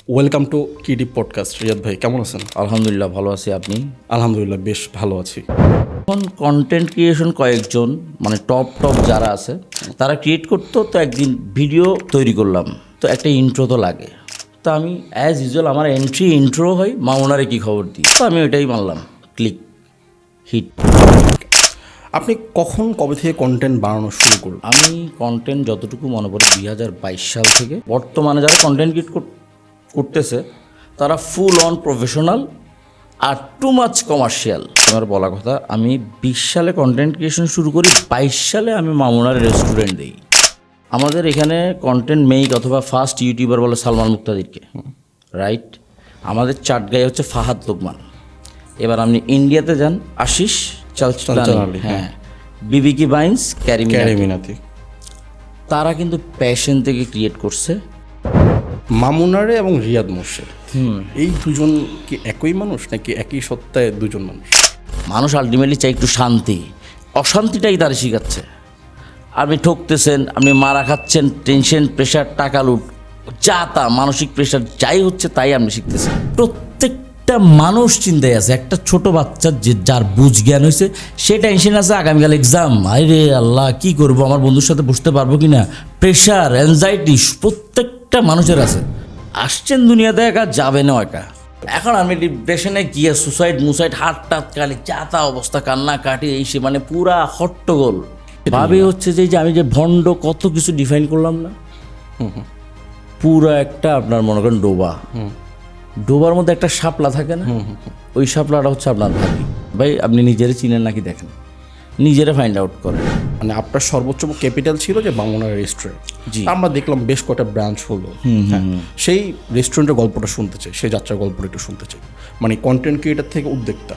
Welcome to কিডি podcast. Riyad ভাই কেমন আছেন? আলহামদুলিল্লাহ ভালো আছি। আপনি? আলহামদুলিল্লাহ বেশ ভালো আছি। এখন কন্টেন্ট ক্রিয়েশন কয়েকজন টপ যারা আছে তারা ক্রিয়েট করতো, তো একদিন ভিডিও তৈরি করলাম, তো একটা ইন্ট্রো তো লাগে। তো আমি অ্যাজ ইউজুয়াল আমার ইন্ট্রো হয় মামুনারে কি খবর দিই, তো আমি ওইটাই মারলাম, ক্লিক হিট। আপনি কবে থেকে কন্টেন্ট বানানো শুরু করলেন? আমি কন্টেন্ট যতটুকু মনে পড়ে 2022 সাল থেকে। বর্তমানে যারা কন্টেন্ট ক্রিয়েট করতেছে তারা ফুল অন প্রফেশনাল আর টু মাচ কমার্শিয়াল। আমার বলা কথা, আমি 20 সালে কন্টেন্ট ক্রিয়েশন শুরু করি, 22 সালে আমি মামুনার রেস্টুরেন্ট দিই। আমাদের এখানে কন্টেন্ট মেক অথবা ফার্স্ট ইউটিউবার বলে সালমান মুক্তাদিরকে, রাইট? আমাদের চাটগাঁয়ে হচ্ছে ফাহাদ লোকমান। এবার আপনি ইন্ডিয়াতে যান, আশিস চালচালি, হ্যাঁ, বিবিকি বাইন্স, ক্যারিমিনাতি। তারা কিন্তু প্যাশন থেকে ক্রিয়েট করছে। মামুনারে এবং রিয়াদ মোর্শেদ, এই দুজন কি একই মানুষ নাকি একই সত্তায় দুজন মানুষ? মানুষ আলটিমেটলি চাই একটু শান্তি, অশান্তিটাই তারা শিখাচ্ছে। আপনি ঠকতেছেন, আপনি মারা খাচ্ছেন, টেনশন, প্রেশার, টাকা লুট, যা তা মানসিক প্রেশার যাই হচ্ছে তাই আপনি শিখতেছেন। প্রত্যেকটা মানুষ চিন্তায় আছে। একটা ছোট বাচ্চা যার বুঝ জ্ঞান হয়েছে সে টেনশন আছে আগামীকাল এক্সাম, আরে আল্লাহ কি করব, আমার বন্ধুর সাথে বসতে পারবো কি না, প্রেশার, অ্যাংজাইটি প্রত্যেকটা মানুষের আছে। আসছেন দুনিয়াতে একা, যাবে না একা। এখন আমি ডিপ্রেশনে গিয়ে সুসাইড হার্ট কালি যা তা অবস্থা, কান্না কাটি এই সে, মানে পুরা হট্টগোল ভাবে হচ্ছে যে আমি যে ভণ্ড কত কিছু ডিফাইন করলাম না, পুরো একটা আপনার মনে করেন ডোবার মধ্যে একটা শাপলা থাকে না, ওই শাপলাটা হচ্ছে আপনার ভাবি। ভাই আপনি নিজেরে চিনেন নাকি দেখেন, নিজেরা ফাইন্ড আউট করেন। মানে আপনার সর্বোচ্চ ক্যাপিটাল ছিল যে মামুনার রেস্টুরেন্ট। জি, আমরা দেখলাম বেশ কটা ব্রাঞ্চ হলো। সেই রেস্টুরেন্টের গল্পটা শুনতে চাই, সেই যাত্রার গল্পটা একটু শুনতে চাই। মানে কন্টেন্ট ক্রিয়েটার থেকে উদ্যোক্তা